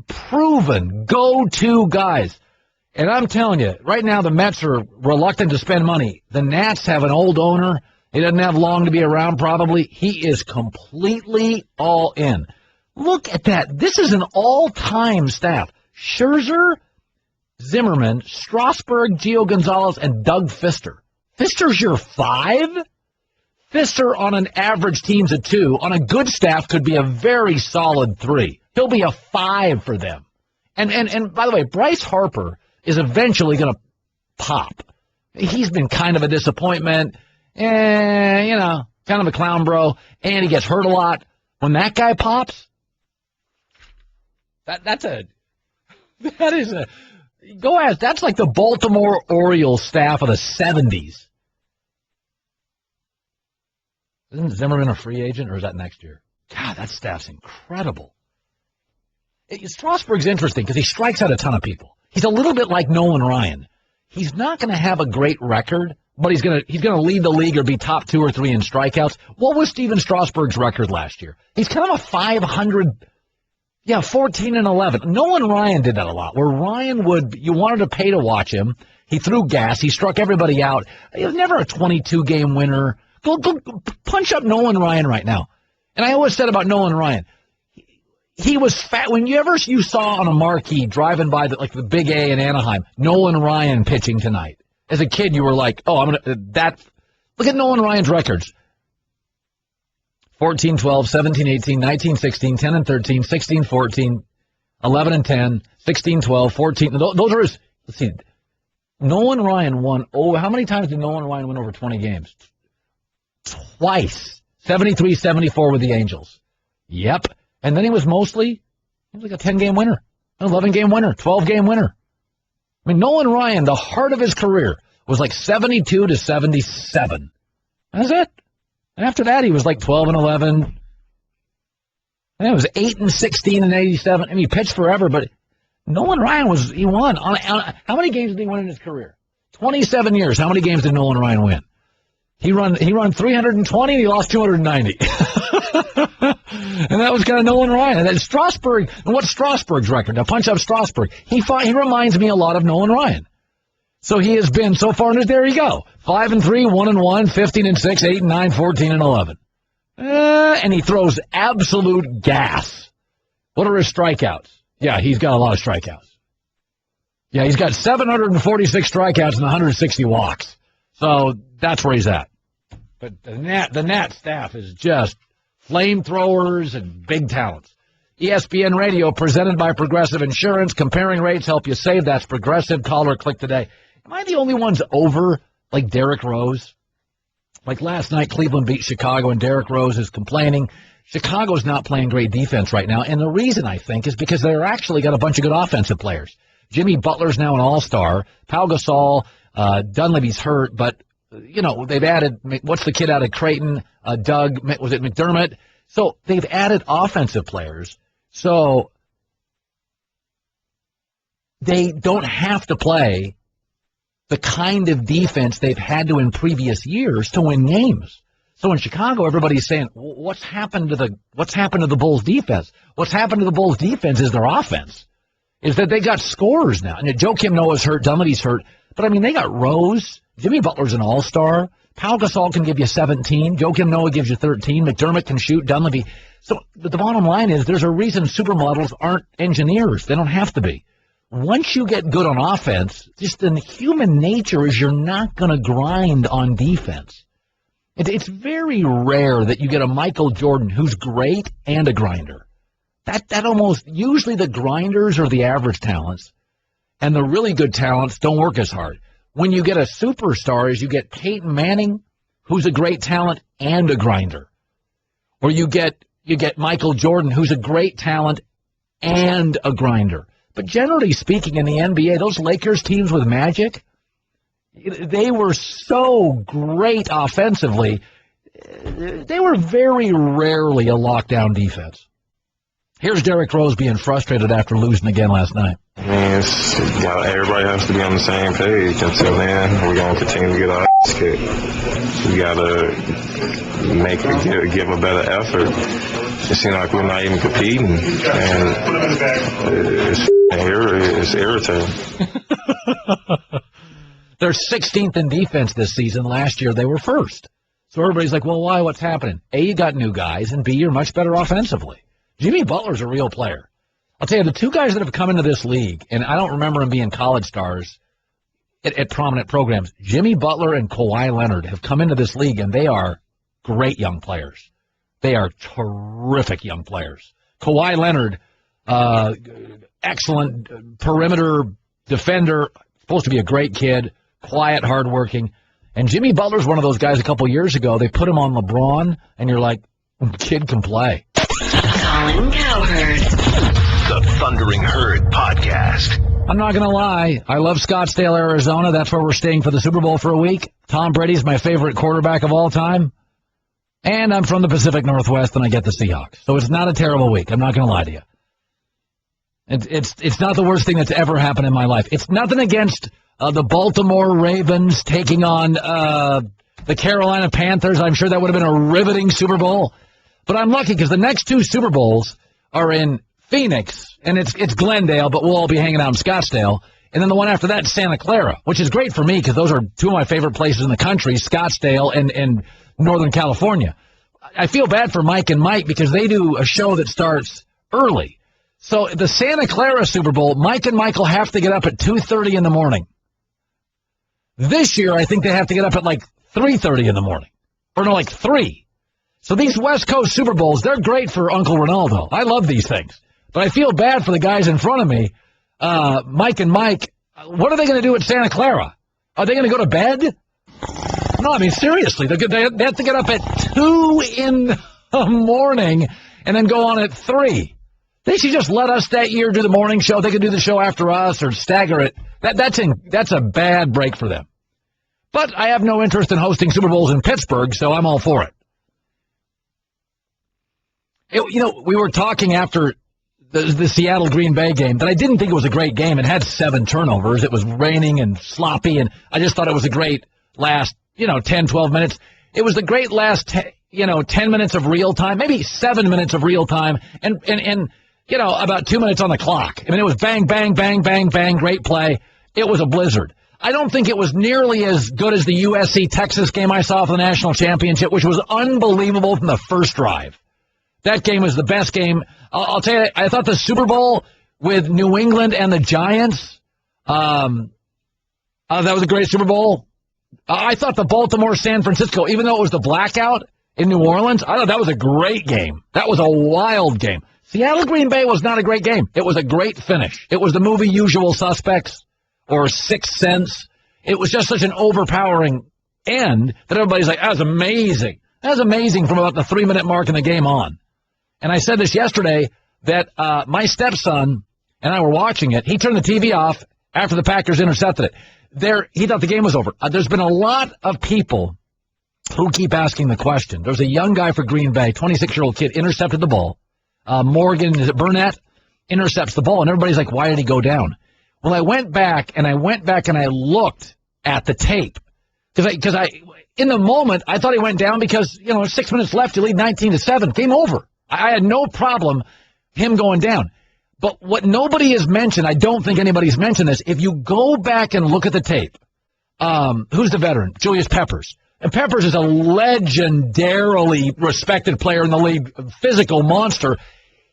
proven go-to guys. And I'm telling you, right now the Mets are reluctant to spend money. The Nats have an old owner. He doesn't have long to be around probably. He is completely all in. Look at that. This is an all-time staff. Scherzer, Zimmerman, Strasburg, Gio Gonzalez, and Doug Fister. Fister's your 5? Fister on an average team's a 2. On a good staff could be a very solid 3. He'll be a 5 for them. And by the way, Bryce Harper is eventually going to pop. He's been kind of a disappointment. Kind of a clown bro. And he gets hurt a lot. When that guy pops, that's like the Baltimore Orioles staff of the 70s. Isn't Zimmerman a free agent, or is that next year? God, that staff's incredible. Strasburg's interesting because he strikes out a ton of people. He's a little bit like Nolan Ryan. He's not going to have a great record, but he's going to lead the league or be top 2 or 3 in strikeouts. What was Steven Strasburg's record last year? He's kind of a 500, 14-11. Nolan Ryan did that a lot, where Ryan you wanted to pay to watch him. He threw gas. He struck everybody out. He was never a 22-game winner. Go punch up Nolan Ryan right now. And I always said about Nolan Ryan, he was fat. When you saw on a marquee driving by the Big A in Anaheim, Nolan Ryan pitching tonight. As a kid, you were like, oh, look at Nolan Ryan's records. 14-12, 17-18, 19-16, 10-13, 16-14, 11-10, 16-12, 14. Those are his, let's see. Nolan Ryan won, how many times did Nolan Ryan win over 20 games? Twice. 73-74 with the Angels. Yep. And then he was like a 10-game winner, 11-game winner, 12-game winner. I mean, Nolan Ryan, the heart of his career, was like 72-77. That's it. And after that, he was like 12-11. And it was 8-16 and 87. I mean, he pitched forever, but Nolan Ryan he won. How many games did he win in his career? 27 years. How many games did Nolan Ryan win? He run 320 and he lost 290. And that was kind of Nolan Ryan. And then Strasburg, and what's Strasburg's record? Now punch up Strasburg. He reminds me a lot of Nolan Ryan. So he has been so far, there you go. 5-3, 1-1, 15-6, 8-9, 14-11. And he throws absolute gas. What are his strikeouts? Yeah, he's got a lot of strikeouts. Yeah, he's got 746 strikeouts and 160 walks. So that's where he's at. But the Nat staff is just flamethrowers and big talents. ESPN Radio, presented by Progressive Insurance. Comparing rates help you save. That's Progressive. Call or click today. Am I the only ones over like Derrick Rose? Like last night, Cleveland beat Chicago, and Derrick Rose is complaining. Chicago's not playing great defense right now, and the reason, I think, is because they're actually got a bunch of good offensive players. Jimmy Butler's now an all-star. Pau Gasol, Dunleavy's hurt, but, they've added, what's the kid out of Creighton? Doug, was it McDermott? So they've added offensive players. So they don't have to play the kind of defense they've had to in previous years to win games. So in Chicago, everybody's saying, what's happened to the Bulls defense? What's happened to the Bulls defense is their offense. Is that they got scorers now. And Joakim Noah's hurt, Dunleavy's hurt. But, I mean, they got Rose. Jimmy Butler's an all-star. Pau Gasol can give you 17. Joakim Noah gives you 13. McDermott can shoot. Dunleavy. So the bottom line is there's a reason supermodels aren't engineers. They don't have to be. Once you get good on offense, just in human nature is you're not going to grind on defense. It's very rare that you get a Michael Jordan who's great and a grinder. That almost, usually the grinders are the average talents, and the really good talents don't work as hard. When you get a superstar, is you get Peyton Manning, who's a great talent and a grinder. Or you get Michael Jordan, who's a great talent and a grinder. But generally speaking, in the NBA, those Lakers teams with Magic, they were so great offensively. They were very rarely a lockdown defense. Here's Derrick Rose being frustrated after losing again last night. Everybody has to be on the same page. Until then, we're going to continue to get our ass kicked. We got to give a better effort. It seems like we're not even competing, and it's irritating. They're 16th in defense this season. Last year, they were first. So everybody's like, well, why? What's happening? A, you got new guys, and B, you're much better offensively. Jimmy Butler's a real player. I'll tell you, the two guys that have come into this league, and I don't remember them being college stars at prominent programs, Jimmy Butler and Kawhi Leonard have come into this league, and they are great young players. They are terrific young players. Kawhi Leonard, excellent perimeter defender, supposed to be a great kid, quiet, hardworking. And Jimmy Butler's one of those guys a couple years ago, they put him on LeBron, and you're like, kid can play. Colin Cowherd. The Thundering Herd Podcast. I'm not going to lie. I love Scottsdale, Arizona. That's where we're staying for the Super Bowl for a week. Tom Brady's my favorite quarterback of all time. And I'm from the Pacific Northwest, and I get the Seahawks. So it's not a terrible week. I'm not going to lie to you. It's not the worst thing that's ever happened in my life. It's nothing against the Baltimore Ravens taking on the Carolina Panthers. I'm sure that would have been a riveting Super Bowl. But I'm lucky because the next two Super Bowls are in Phoenix, and it's Glendale, but we'll all be hanging out in Scottsdale. And then the one after that is Santa Clara, which is great for me because those are two of my favorite places in the country, Scottsdale and Northern California. I feel bad for Mike and Mike because they do a show that starts early. So the Santa Clara Super Bowl, Mike and Michael have to get up at 2:30 in the morning. This year, I think they have to get up at like 3:30 in the morning. Or no, like 3. So these West Coast Super Bowls, they're great for Uncle Ronaldo. I love these things. But I feel bad for the guys in front of me, Mike and Mike. What are they going to do at Santa Clara? Are they going to go to bed? No, I mean, seriously. They have to get up at 2 in the morning and then go on at 3. They should just let us that year do the morning show. They could do the show after us or stagger it. That's a bad break for them. But I have no interest in hosting Super Bowls in Pittsburgh, so I'm all for it. We were talking after the Seattle-Green Bay game that I didn't think it was a great game. It had 7 turnovers. It was raining and sloppy, and I just thought it was a great last, 10, 12 minutes. It was the great last, 10 minutes of real time, maybe 7 minutes of real time, and about 2 minutes on the clock. I mean, it was bang, bang, bang, bang, bang, great play. It was a blizzard. I don't think it was nearly as good as the USC-Texas game I saw for the national championship, which was unbelievable from the first drive. That game was the best game. I'll tell you, I thought the Super Bowl with New England and the Giants, that was a great Super Bowl. I thought the Baltimore-San Francisco, even though it was the blackout in New Orleans, I thought that was a great game. That was a wild game. Seattle-Green Bay was not a great game. It was a great finish. It was the movie Usual Suspects or Sixth Sense. It was just such an overpowering end that everybody's like, that was amazing. That was amazing from about the 3-minute mark in the game on. And I said this yesterday that my stepson and I were watching it. He turned the TV off after the Packers intercepted it. He thought the game was over. There's been a lot of people who keep asking the question. There's a young guy for Green Bay, 26-year-old kid, intercepted the ball. Morgan, is it Burnett, intercepts the ball. And everybody's like, why did he go down? Well, I went back and I looked at the tape. Because in the moment, I thought he went down because, 6 minutes left, you lead 19-7. Game over. I had no problem him going down. But what nobody has mentioned, I don't think anybody's mentioned this, if you go back and look at the tape, who's the veteran? Julius Peppers. And Peppers is a legendarily respected player in the league, physical monster.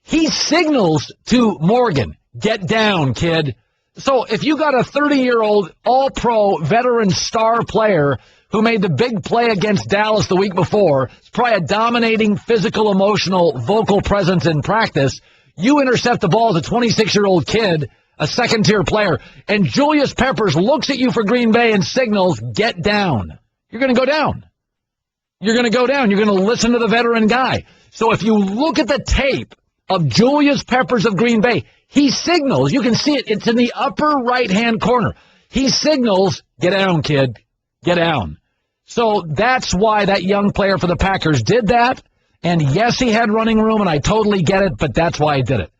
He signals to Morgan, get down, kid. So if you got a 30-year-old all-pro veteran star player who made the big play against Dallas the week before, it's probably a dominating physical, emotional, vocal presence in practice, you intercept the ball as a 26-year-old kid, a second-tier player, and Julius Peppers looks at you for Green Bay and signals, get down. You're going to go down. you're going to go down. You're going to listen to the veteran guy. So if you look at the tape of Julius Peppers of Green Bay, he signals. You can see it. It's in the upper right-hand corner. He signals, get down, kid. Get down. So that's why that young player for the Packers did that. And yes, he had running room, and I totally get it, but that's why he did it.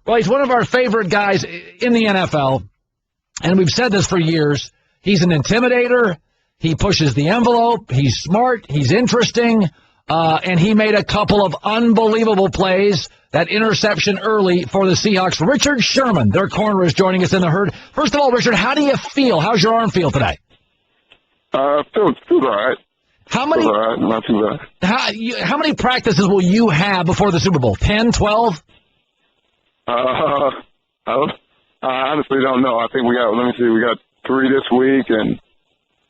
Well, he's one of our favorite guys in the NFL, and we've said this for years. He's an intimidator. He pushes the envelope. He's smart. He's interesting. And he made a couple of unbelievable plays. That interception early for the Seahawks. Richard Sherman, their corner, is joining us in the herd. First of all, Richard, how do you feel? How's your arm feel today? Feels all right. How many? All right, not too bad. How many practices will you have before the Super Bowl? 10, 12? I honestly don't know. I think we got 3 this week, and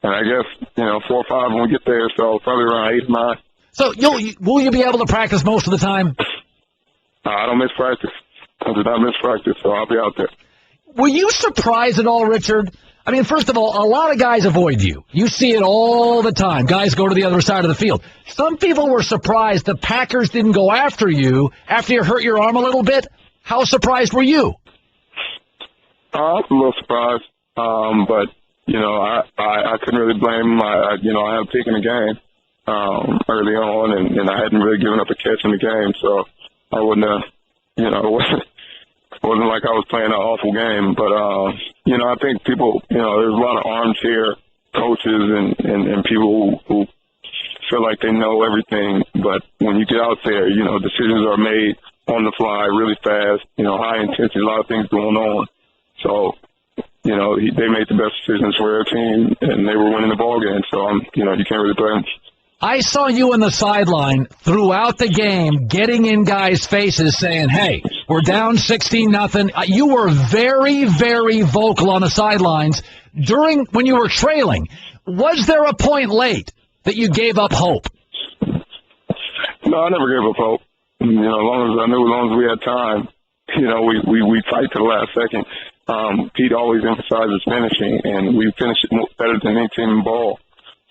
I guess 4 or 5 when we get there. So probably around 8 or 9. So will you be able to practice most of the time? I don't miss practice. I do not miss practice, so I'll be out there. Were you surprised at all, Richard? I mean, first of all, a lot of guys avoid you. You see it all the time. Guys go to the other side of the field. Some people were surprised the Packers didn't go after you after you hurt your arm a little bit. How surprised were you? I was a little surprised, but I couldn't really blame him. I had a pick in the game early on, and I hadn't really given up a catch in the game, so I wouldn't have, it wasn't like I was playing an awful game. But I think people, there's a lot of armchair coaches and people who feel like they know everything, but when you get out there, decisions are made on the fly really fast, high intensity, a lot of things going on. So, they made the best decisions for their team, and they were winning the ball game. So, you can't really blame them. I saw you on the sideline throughout the game getting in guys' faces saying, hey, we're down 16-0. You were very, very vocal on the sidelines when you were trailing. Was there a point late that you gave up hope? No, I never gave up hope. As long as we had time, we fight to the last second. Pete always emphasizes finishing, and we finished it better than any team in ball.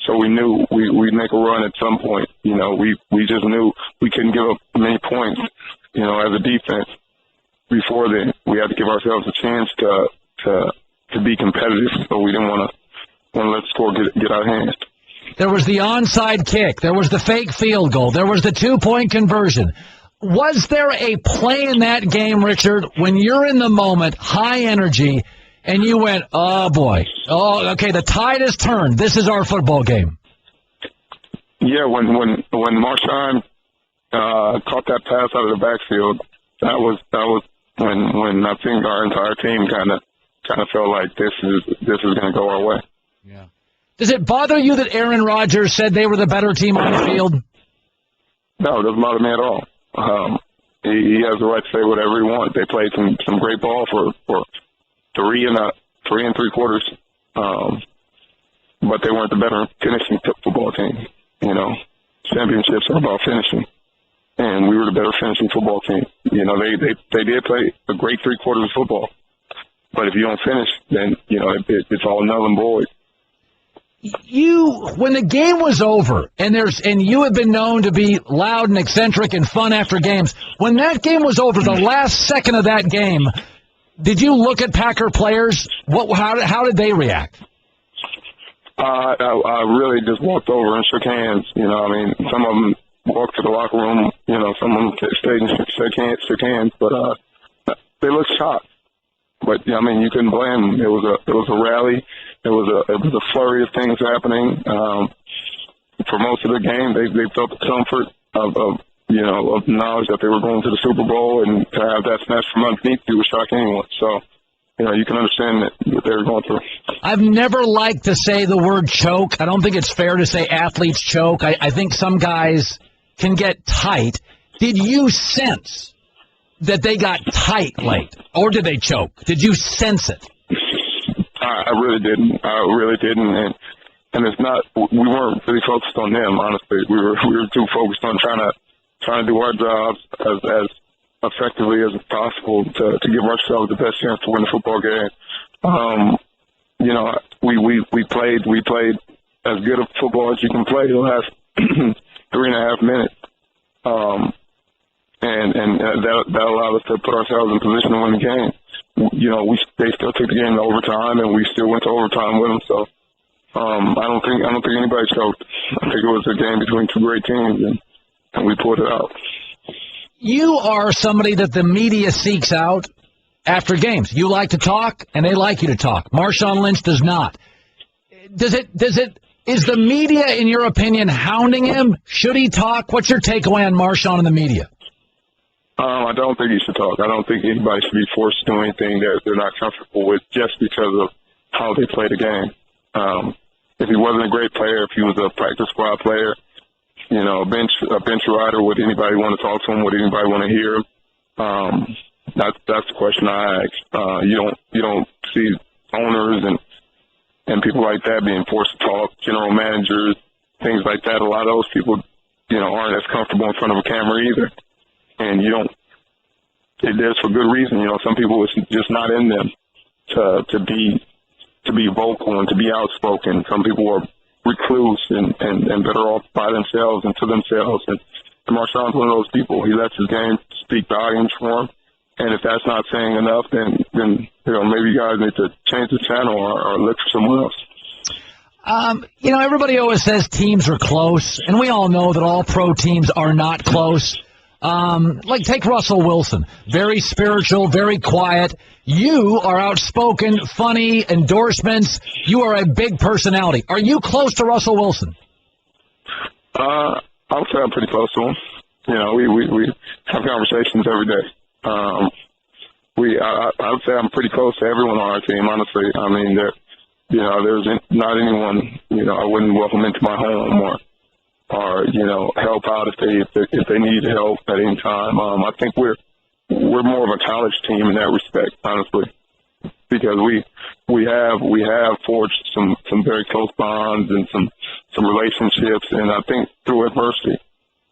So we knew we'd make a run at some point. We just knew we couldn't give up many points, as a defense. Before then, we had to give ourselves a chance to be competitive. So we didn't want to let the score get out of hand. There was the onside kick. There was the fake field goal. There was the 2-point conversion. Was there a play in that game, Richard, when you're in the moment, high energy, and you went, oh, boy. Oh, okay, the tide has turned. This is our football game. Yeah, when Marshawn caught that pass out of the backfield, that was when I think our entire team kind of felt like this is going to go our way. Yeah. Does it bother you that Aaron Rodgers said they were the better team on the field? No, it doesn't bother me at all. He has the right to say whatever he wants. They played some great ball for 3 3/4, but they weren't the better finishing football team. Championships are about finishing, and we were the better finishing football team. They did play a great 3/4 of football, but if you don't finish, then it's all null and void. When the game was over, and you have been known to be loud and eccentric and fun after games, when that game was over, the last second of that game, did you look at Packer players? How did they react? I really just walked over and shook hands. Some of them walked to the locker room. Some of them stayed and shook hands, but they looked shocked. But you couldn't blame them. It was a rally. It was a flurry of things happening. For most of the game, they felt the comfort of knowledge that they were going to the Super Bowl, and to have that snatched from underneath you would shock anyone. So, you can understand what they were going through. I've never liked to say the word choke. I don't think it's fair to say athletes choke. I think some guys can get tight. Did you sense that they got tight late, or did they choke? Did you sense it? I really didn't. And it's not. We weren't really focused on them. Honestly, we were too focused on trying to do our jobs as effectively as possible to give ourselves the best chance to win the football game. We played as good a football as you can play the last 3.5 minutes. And that allowed us to put ourselves in position to win the game. You know, they still took the game to overtime, and we still went to overtime with them. So I don't think anybody choked. I think it was a game between two great teams, and we pulled it out. You are somebody that the media seeks out after games. You like to talk, and they like you to talk. Marshawn Lynch does not. Is the media, in your opinion, hounding him? Should he talk? What's your takeaway on Marshawn and the media? I don't think he should talk. I don't think anybody should be forced to do anything that they're not comfortable with just because of how they play the game. If he wasn't a great player, if he was a practice squad player, you know, a bench rider, would anybody want to talk to him? Would anybody want to hear him? That's the question I ask. You don't see owners and people like that being forced to talk, general managers, things like that. A lot of those people, you know, aren't as comfortable in front of a camera either. And there's for good reason. You know, some people, it's just not in them to be vocal and to be outspoken. Some people are recluse and better off by themselves and to themselves. And Marshawn's one of those people. He lets his game speak volumes for him. And if that's not saying enough, then you know, maybe you guys need to change the channel or look for someone else. You know, everybody always says teams are close, and we all know that all pro teams are not close. Like, take Russell Wilson. Very spiritual, very quiet. You are outspoken, funny, endorsements. You are a big personality. Are you close to Russell Wilson? I would say I'm pretty close to him. You know, we have conversations every day. I would say I'm pretty close to everyone on our team, honestly. I mean, there's not anyone, you know, I wouldn't welcome into my home or you know, help out if they need help at any time. I think we're more of a college team in that respect, honestly, because we have forged some very close bonds and some relationships, and I think through adversity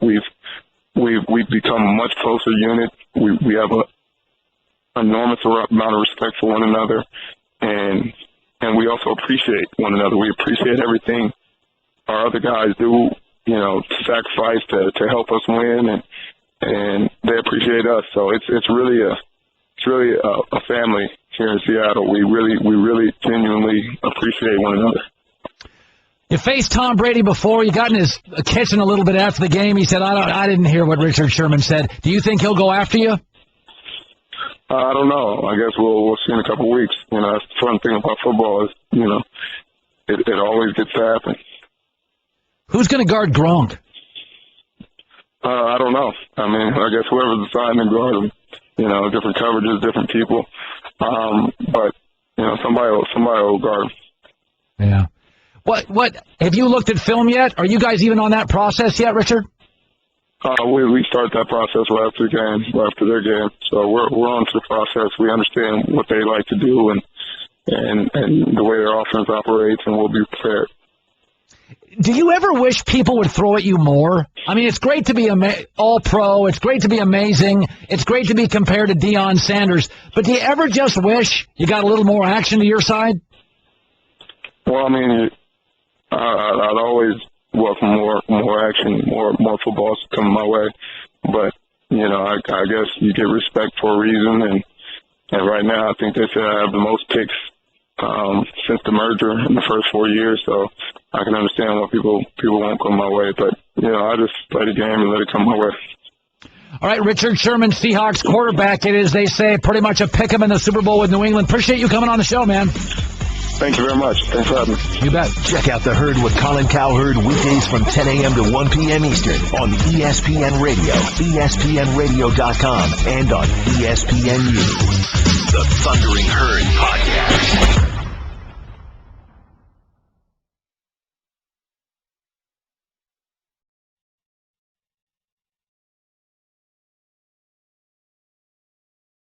we've become a much closer unit. We have an enormous amount of respect for one another, and we also appreciate one another. We appreciate everything our other guys do, you know, to sacrifice to help us win, and they appreciate us. So it's really a family here in Seattle. We really genuinely appreciate one another. You faced Tom Brady before. You got in his kitchen a little bit after the game. He said, I didn't hear what Richard Sherman said. Do you think he'll go after you? I don't know. I guess we'll see in a couple of weeks. You know, that's the fun thing about football is, you know, it always gets to happen. Who's going to guard Gronk? I don't know. I mean, I guess whoever's assigned to guard him. You know, different coverages, different people. But you know, somebody will guard him. Yeah. What have you looked at film yet? Are you guys even on that process yet, Richard? We start that process right after their game. So we're on to the process. We understand what they like to do and the way their offense operates, and we'll be prepared. Do you ever wish people would throw at you more? I mean, it's great to be all-pro. It's great to be amazing. It's great to be compared to Deion Sanders. But do you ever just wish you got a little more action to your side? Well, I mean, I'd always welcome more action, more footballs coming my way. But, you know, I guess you get respect for a reason. And right now I think they said I have the most picks since the merger in the first 4 years. So I can understand why people won't come my way. But, you know, I just play the game and let it come my way. All right, Richard Sherman, Seahawks quarterback. It is, they say, pretty much a pick-em in the Super Bowl with New England. Appreciate you coming on the show, man. Thank you very much. Thanks for having me. You bet. Check out The Herd with Colin Cowherd weekdays from 10 a.m. to 1 p.m. Eastern on ESPN Radio, ESPNradio.com, and on ESPNU. The Thundering Herd Podcast.